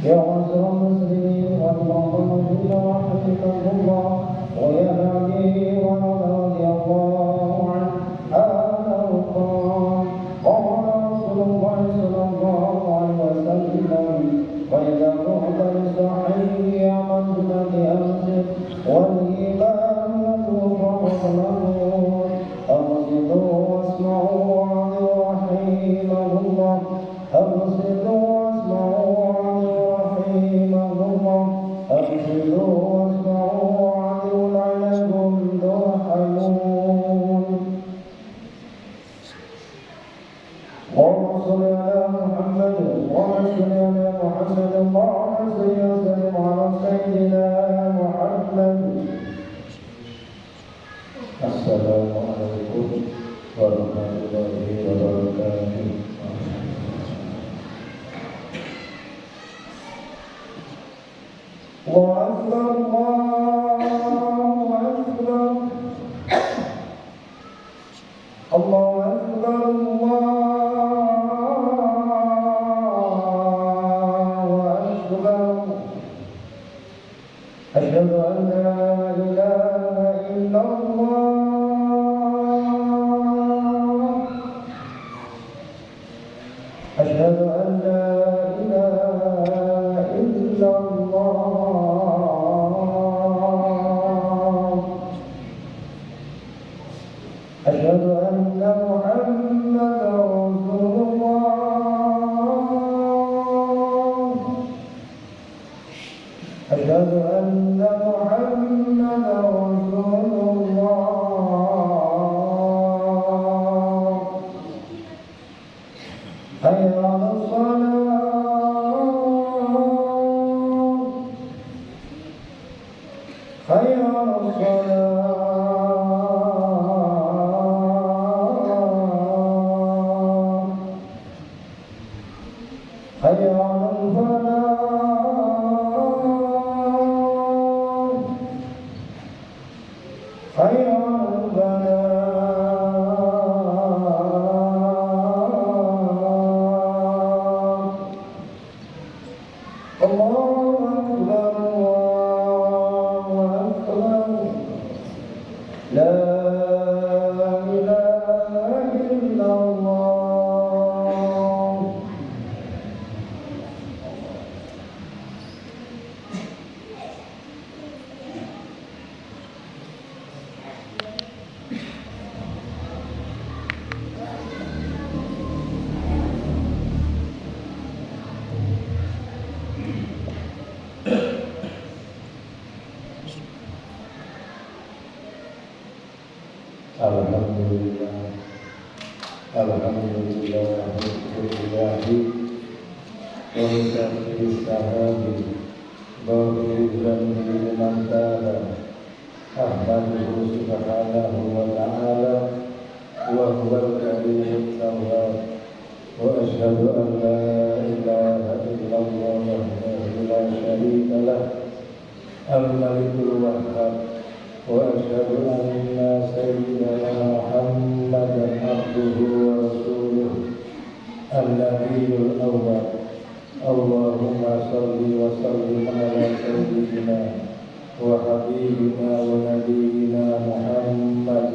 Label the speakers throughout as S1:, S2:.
S1: يا معشر المسلمين والله إلا رحمكم الله ويا علي رضي الله عنه أنه قال رسول الله صلى الله عليه وسلم وإذا قمت بصحيح عملت بأمسك والإيمان يطوف مطلقون أرشدوا واسمعوا وعظوا رحمه الله أرشدوا واسمعوا وعظوا رحمه الله أرشدوا واسمعوا وعظوا لعلكم ترحمون اللهم صل على محمد وعلى محمد اللهم صل وسلم على سيدنا محمد. السلام عليكم ورحمة الله وبركاته. الله أكبر الله أكبر الله أكبر الله أكبر أشهد أن لا إله إلا الله أشهد أن لا إله إلا الله أشهد أن محمدا رسول الله أشهد أن محمدا رسول الله حي على الصلاة حي على الصلاة حي على الفلاح حي على الفلاح. الله أكبر الله أكبر لا إله إلا الله. Alhamdulillah, alhamdulillah, alhamdulillah, wa min sahabi bawizan liman taba ahmaduhu subhanahu wa ta'ala wa huwa al-karim al-tawwab wa ashhadu an la ilaha illallah wahdahu la syarika lah al-malikul wahhab وأشهد أن سيدنا محمدا عبده ورسوله النبي الأول. اللهم صل وسلم على سيدنا وحبيبنا ونبينا محمد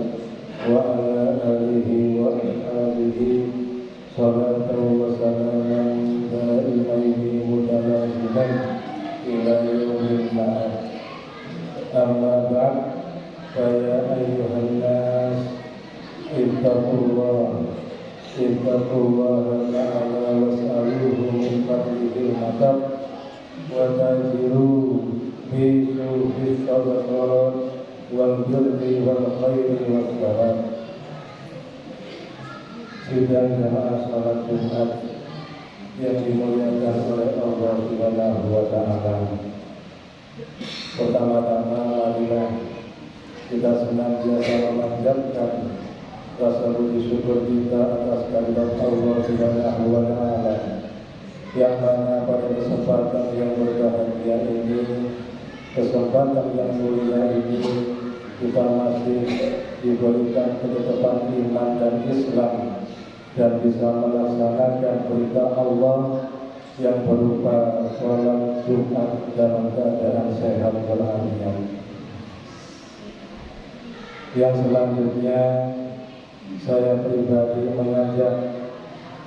S1: وعلى آله وأصحابه صلاة وسلاما دائمين متلازمين إلى يوم المعاد. أما بعد فيا أيها الناس اتقوا الله تعالى واسألوه من فضله المطر وتاجروا في سوق الصدقات والبر والخير والثواب. Sidang jamaah salat Jumat yang dimuliakan oleh Allah Subhanahu wa Ta'ala. Pertama-tama marilah kita senantiasa memanjatkan rasa puji syukur kita atas kehadirat Allah Subhanahu wa Ta'ala, yang mana pada kesempatan yang berbahagia ini, kesempatan yang mulia ini, kita masih diberikan ketetapan iman dan Islam dan bisa melaksanakan perintah Allah yang berupa sholat Jumat dalam keadaan sehat walafiat. Yang selanjutnya saya pribadi mengajak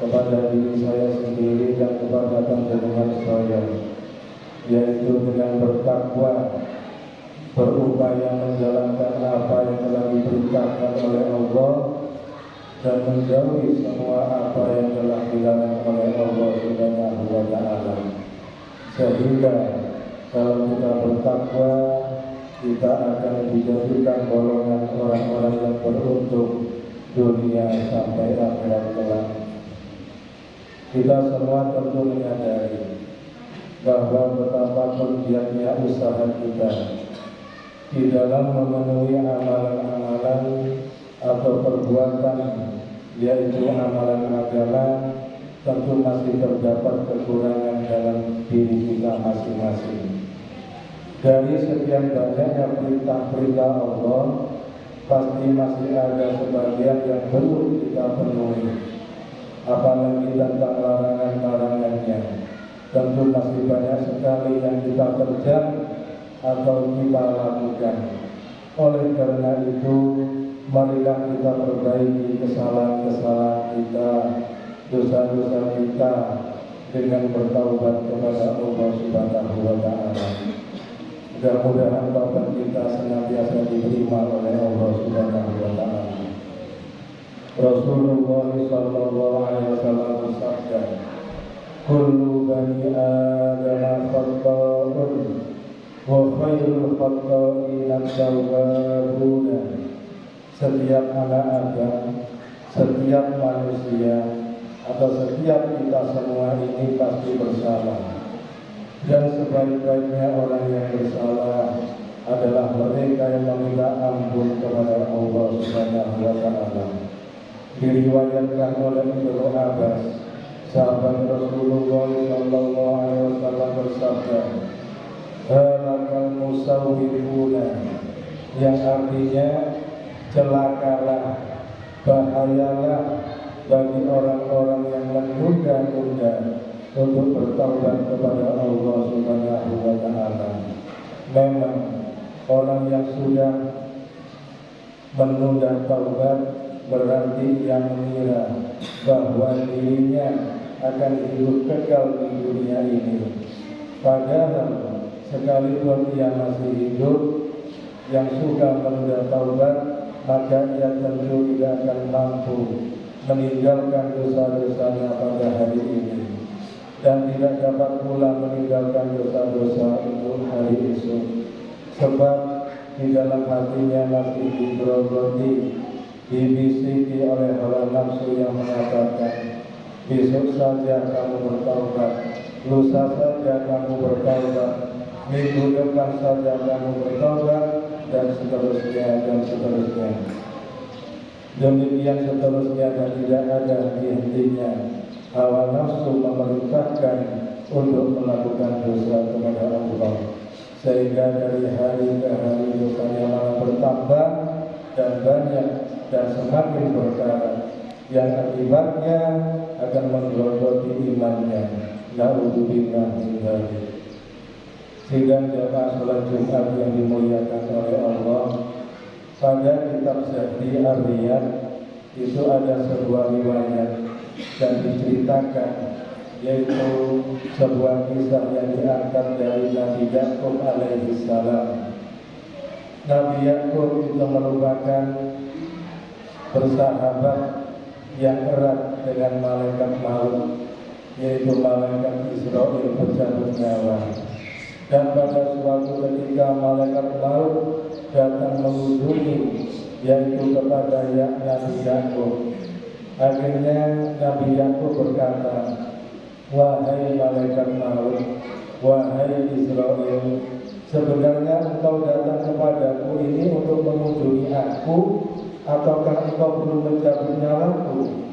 S1: kepada diri saya sendiri dan kepada panjenengan saya, yaitu dengan bertakwa, berupaya menjalankan apa yang telah diperintahkan oleh Allah dan menjauhi semua apa yang telah dilarang oleh Allah Subhanahu wa Ta'ala. Sehingga kalau kita bertakwa, kita akan dijadikan golongan orang-orang yang beruntung dunia sampai akhirat kelak. Kita semua tentu menyadari bahwa betapapun giatnya usaha kita di dalam memenuhi amalan-amalan atau perbuatan, yaitu amalan agama, tentu masih terdapat kekurangan dalam diri kita masing-masing. Dari sekian banyaknya perintah-perintah Allah, pasti masih ada sebagian yang belum kita penuhi. Apalagi tentang larangan-larangannya, tentu masih banyak sekali yang kita kerjakan atau kita lakukan. Oleh karena itu, marilah kita perbaiki kesalahan-kesalahan kita, dosa-dosa kita dengan bertaubat kepada Allah Subhanahu wa Ta'ala. Mudah-mudahan taubat kita senantiasa diterima oleh Allah Subhanahu wa Ta'ala. Rasulullah sallallahu alaihi wasallam bersabda, "Kullu bani Adam khata'un wa khairul khata'ina at-tawwabun." Setiap anak Adam, setiap manusia atau setiap kita semua ini pasti bersalah. Dan sebaik-baiknya orang yang bersalah adalah mereka yang meminta ampun kepada Allah Subhanahu wa Ta'ala. Diriwayatkan oleh Ibnu Abbas, sahabat Rasulullah sallallahu alaihi wasallam bersabda, "Halakal musawwiruna," yang artinya celakalah, bahayalah bagi orang-orang yang menunda-nunda untuk bertaubat kepada Allah Subhanahu wa Ta'ala. Memang orang yang sudah menunda taubat berarti ia mengira bahwa dirinya akan hidup kekal di dunia ini. Padahal sekalipun ia masih hidup, yang suka menunda taubat, maka ia tentu tidak akan mampu meninggalkan dosa-dosanya pada hari ini, dan tidak dapat pula meninggalkan dosa-dosa untuk hari esok. Sebab di dalam hatinya masih digerogoti, dibisiki oleh hawa nafsu yang mengatakan, besok saja kamu bertaubat, lusa saja kamu bertaubat, minggu depan saja kamu bertaubat, dan seterusnya dan seterusnya. Demikian seterusnya dan tidak ada henti-hentinya. Hawa nafsu memerintahkan untuk melakukan dosa kepada Allah, sehingga dari hari ke hari dosanya malah bertambah dan banyak dan semakin berkarat, yang akibatnya akan menggerogoti imannya. Na'udzubillah min dzalik. Sidang jamaah sholat Jumat yang dimuliakan oleh Allah, pada kitab Zahdi Ar-Riyad itu ada sebuah riwayat dan diceritakan, yaitu sebuah kisah yang diangkat dari Nabi Yakub alaihi salam. Nabi Yakub itu merupakan bersahabat yang erat dengan malaikat maut, yaitu malaikat Israel pencabut nyawa. Dan pada suatu ketika malaikat maut datang mengunjungi, yaitu kepada Nabi Yakub. Akhirnya Nabi Yakub berkata, "Wahai malaikat maut, wahai Israel, sebenarnya engkau datang kepadaku ini untuk mengunjungi aku, ataukah engkau perlu mencabut nyawaku?"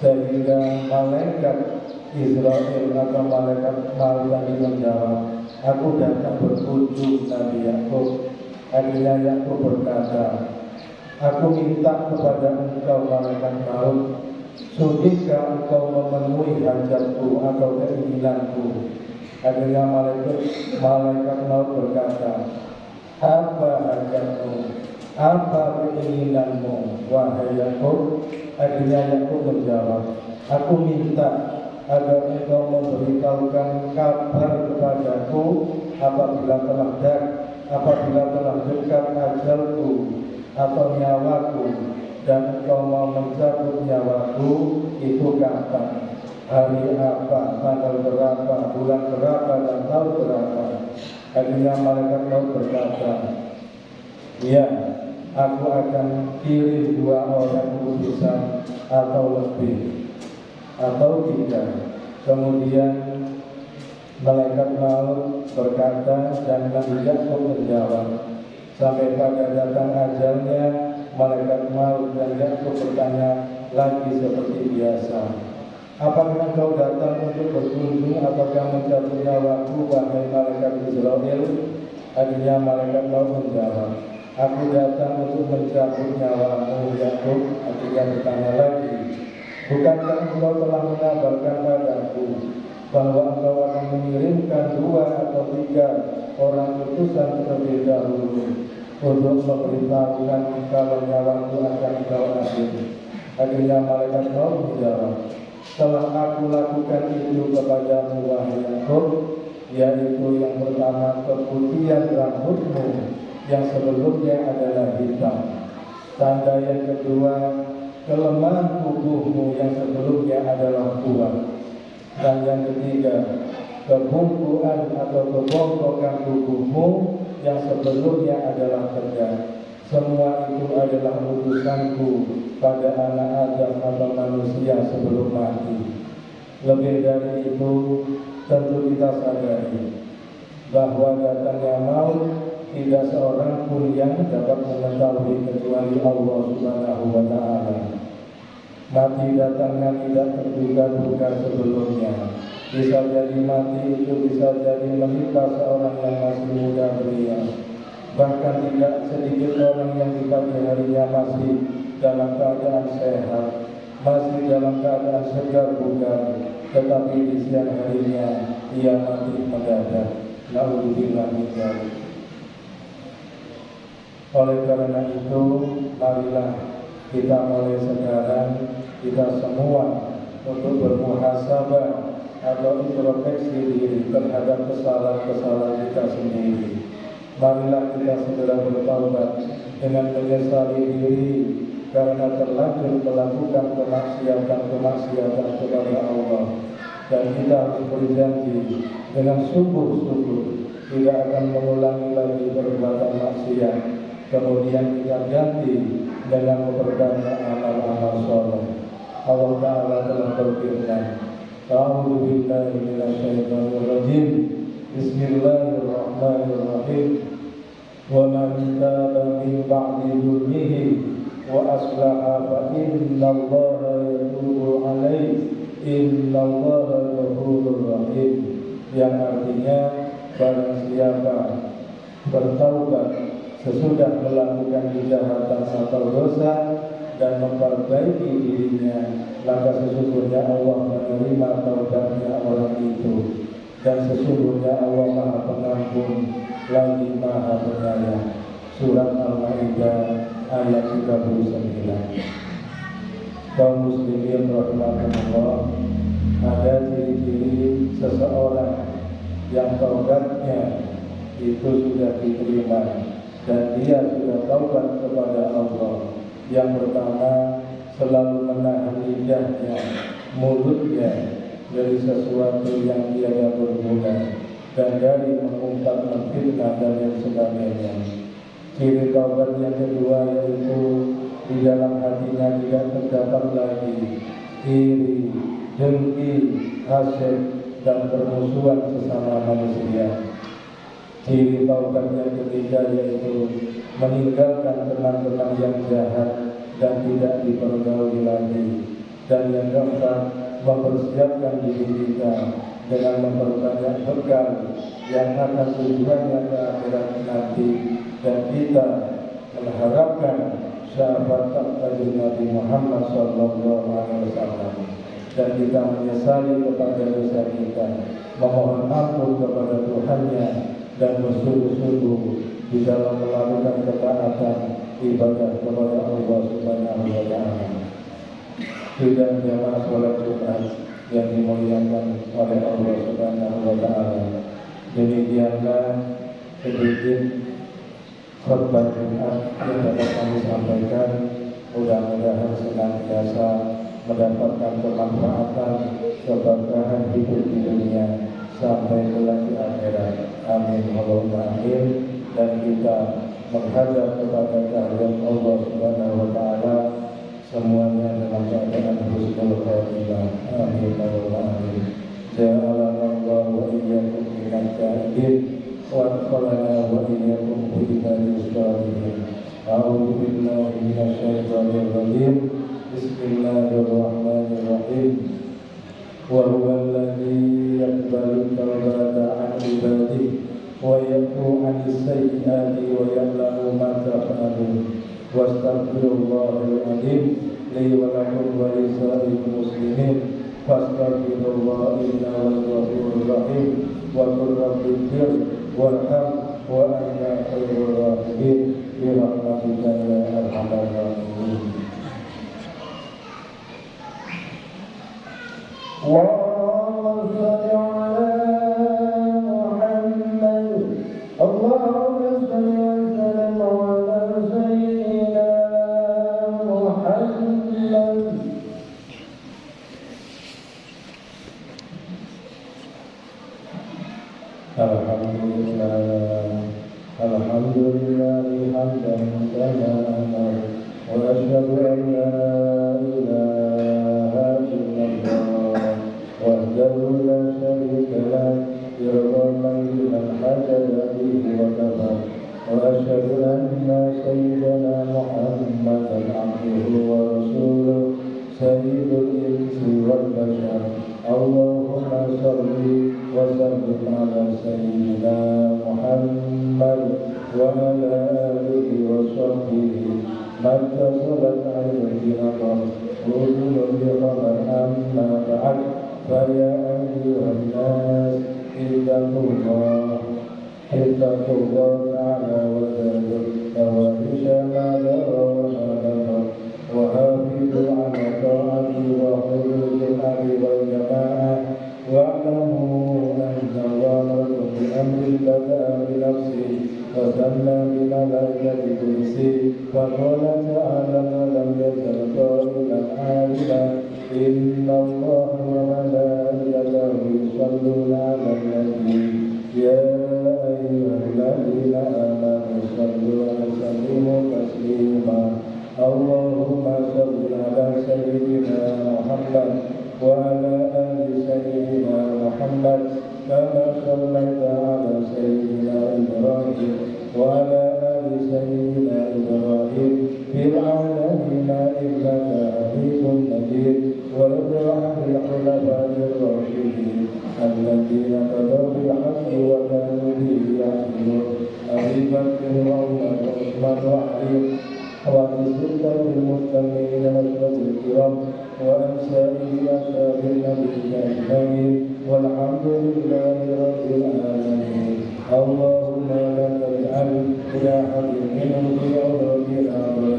S1: Sehingga malaikat Israel atau malaikat maut tadi menjawab, "Aku datang berkunjung Nabi Yakub." Akhirnya Yakub berkata, "Aku minta kepada engkau malaikat maut, sudikah engkau memenuhi hajatku atau keinginanku? Akhirnya malaikat maut berkata, apa hajatmu? Apa keinginanmu, wahai Yakub? Akhirnya Yakub menjawab, aku minta agar engkau memberitahukan kabar kepadaku apabila telah dekat ajalku atau nyawaku, dan engkau mau mencabut nyawaku itu kapan, hari apa, tanggal berapa, bulan berapa, dan tahun berapa. Akhirnya malaikat maut berkata, ya, aku akan kirim 2 orang utusan atau lebih atau 3. Kemudian malaikat maut berkata dan Nabi Yakub menjawab. Sampai pada datang ajalnya, malaikat maut dan Yakub bertanya lagi seperti biasa, apakah engkau datang untuk berkunjung ataukah mencabut nyawaku, wahai malaikat Israel? Akhirnya malaikat maut menjawab, aku datang untuk mencabut nyawamu, Yakub. Akhirnya bertanya lagi, bukankah engkau telah mengabarkan padaku bahwa engkau akan mengirimkan 2 atau 3 orang utusan terlebih dahulu untuk memberitahukan kalau nyawaku akan engkau ambil? Akhirnya malaikat maut menjawab, telah aku lakukan itu kepadamu, wahai Yakub, yaitu yang pertama keputihan rambutmu yang sebelumnya adalah hitam, tanda yang kedua kelemahan tubuhmu yang sebelumnya adalah kuat, dan yang ketiga kebungkuan atau kebongkokan tubuhmu yang sebelumnya adalah tegak. Semua itu adalah utusanku pada anak Adam atau manusia sebelum mati. Lebih dari itu, tentu kita sadari bahwa datangnya maut tidak seorang pun yang dapat mengetahui kecuali Allah Subhanahu wa Ta'ala. Mati datangnya tidak terduga-duga sebelumnya. Bisa jadi mati itu bisa jadi menimpa seorang yang masih muda belia. Bahkan tidak sedikit orang yang di pagi harinya masih dalam keadaan sehat, masih dalam keadaan segar bugar, tetapi di siang harinya ia mati mendadak. Naudzubillah min dzalik. Oleh karena itu, marilah kita mulai sekarang, kita semua untuk bermuhasabah atau introspeksi diri terhadap kesalahan-kesalahan kita sendiri. Marilah kita segera bertaubat dengan menyesali diri karena terlanjur melakukan kemaksiatan kepada Allah, dan kita harus berjanji dengan sungguh-sungguh tidak akan mengulangi lagi perbuatan maksiat. Kemudian kita ganti dengan memperbanyak amal-amal saleh. Allah Ta'ala telah berfirman, A'udzu billahi minasyaitonir rajim. Bismillahirrahmanirrahim. Wa man taba min ba'di dzulmihi wa aslaha fa innallaha yatubu 'alaihi innallaha ghafurur rahim. Yang artinya, barang siapa bertaubat sesudah melakukan kejahatan atau dosa dan memperbaiki dirinya, maka sesungguhnya Allah menerima taubatnya orang itu, dan sesungguhnya Allah Maha Pengampun lagi Maha Penyayang. Surat Al-Maidah ayat 39. Kaum muslimin rahimakumullah, ada ciri-ciri seseorang yang taubatnya itu sudah diterima dan dia sudah taubat kepada Allah. Yang pertama, selalu menahan lidahnya, mulutnya dari sesuatu yang tiada berguna dan dari mengungkap, memfitnah dan yang sebagainya. Ciri taubat yang kedua yaitu di dalam hatinya tidak terdapat lagi iri, dengki, hasad dan permusuhan sesama manusia. Ciri taubat yang ketiga yaitu meninggalkan teman-teman yang jahat dan tidak dipergauli lagi. Dan yang keempat, mempersiapkan diri kita dengan memperbanyak bekal yang akan tujuannya ke akhirat nanti, dan kita mengharapkan syafaat dari Nabi Muhammad sallallahu alaihi wasallam, dan kita menyesali kepada dosa kita, memohon ampun kepada Tuhannya, dan bersungguh-sungguh di dalam melakukan ketaatan ibadah kepada Allah Subhanahu wa taala. Sidang jamaah sholat Jumat yang dimuliakan oleh Allah Subhanahu wa taala. Demikianlah sedikit khutbah Jumat yang dapat kami sampaikan. Mudah-mudahan senantiasa mendapatkan kemanfaatan, keberkahan hidup di dunia sampai kelak di akhirat. Amin Allahumma amin. Dan kita menghadap kepada kehadirat Allah Subhanahu wa taala semuanya dalam keadaan husnul khatimah. Amin Allahumma amin. Ja'alana Allah wa iyyakum minal jahilin wa adkhalana wa iyyakum fi ibadis shalihin. A'udzu billahi minasy syaithanir rajim. Bismillahirrahmanirrahim. Wa huwa alladzi yaqbalu tawbata 'an ibadihi wa yafu 'anis sayyi'ati wa ya'lamu ma taf'alun. Wastaghfirullahal adzim li wa lakum wa lisa'il muslimin fastaghfirullah innahu ghafurur rahim wa qul rabbighfir warham wa anta khairur rahimin bi rahmatika ya arhamar rahimin. Allahumma shalli ala Muhammad. Allahumma shalli wa sallim ala sayyidina Muhammad. Alhamdulillah hamdan kama amara wa asyhadu an la ilaha illallah wahdahu la syarika lahu yarhaman liman hajada bihi wa kafar wa asyhadu anna sayyidana Muhammadan abduhu wa rasuluh sayyidul insi wal bashar. Allahumma shalli wa sallim ala sayyidina Muhammad wa ala alihi wa sahbihi mata salat ayyul qiyamah ulul qiyamah amma ba'd fa ya ayyuhan nas ittaqullah ta'ala wa tadru fawahisha ma dara wa hafizu ala ta'ati wa hududil ahli wal jama'ah wa'lamu anna Allah bi amri bada'a bi nafsihi wa sanna bi malaikati kursi wa qala ta'ala lam yazal qa'ilan 'aliman inna Allah wa malaikatahu yusalluna 'alan nabi ya ayyuhalladzina amanu sallu 'alaihi wa sallimu taslima. Allahumma salli ala sayyidina Muhammad wa ala ali sayyidina Muhammad kama sallaita ala sayyidina Ibrahim wa ala ali sayyidina Ibrahim fil alamin innaka Hamidum Majid. Wa radiyallahu anil khulafa'ir rasyidin alladzina qadaw bil haqqi wa kanu bihi ya'dilun. Abi Bakr wa Umar wa Utsman wa Ali wa Siddiqil muttaqin wal kiram wa ansari ashabil nabi ajma'in walhamdulillahi rabbil alamin. Allahumma la taj'al ila hadin minhum fi awradina wa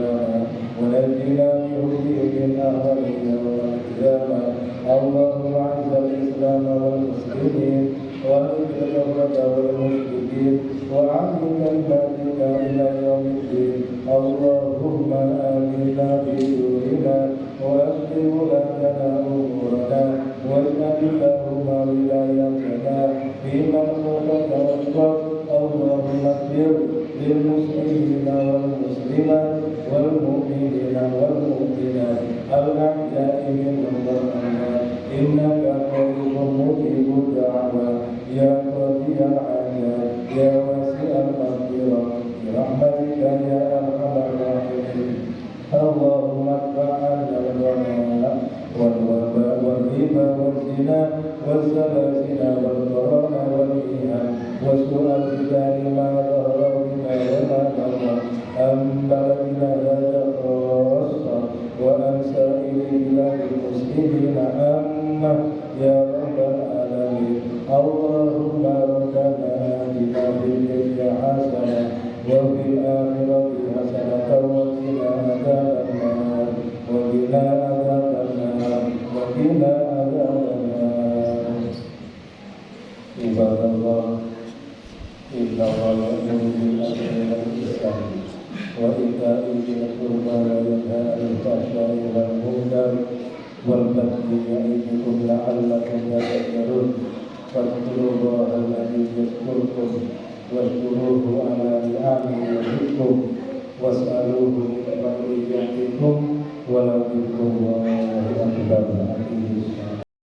S1: najina min ahwali yawm al-qiyamah. Allahumma a'izz al-islam wal muslimin wa adhil al-kufra wal mushrikin wa a'lim al-batilina ila yawmiddin. Allahumma amina bi durina wa asli ulatana umurana waj'al lahumma wilayatana fi man khafaka wasbab. Allahumma ighfir lil muslimina wal muslimat wal mu'minina wal mu'minat al-ahya'i minhum wal amwat innaka qaribun mujibud da'wat ya qadiyal hajat ya wasi'al maghfirah bi rahmatika ya arhamar rahimin. Allahumma adfa'an al-ghana wal waba wal riba wal zina wal salasina wal qarana wal ihan wa su'al bidani ma dhahara minha wa ma batan. Amma ila hadha سائر بلاد المسلمين عامة يا رب العالمين. اللهم ربنا آتنا في الدنيا حسنة وفي الآخرة حسنة وقنا عذاب النار وقنا عذاب النار وقنا عذاب النار. عباد الله إن الله يأمر بالعدل والإحسان وإيتاء ذي القربى وينهى عن الفحشاء والمنكر والبغي يعظكم لعلكم تذكرون. فاذكروا الله الذي يذكركم واشكروه على نعمه يزدكم واسألوه من فضله يعطيكم ولذكر الله أكبر.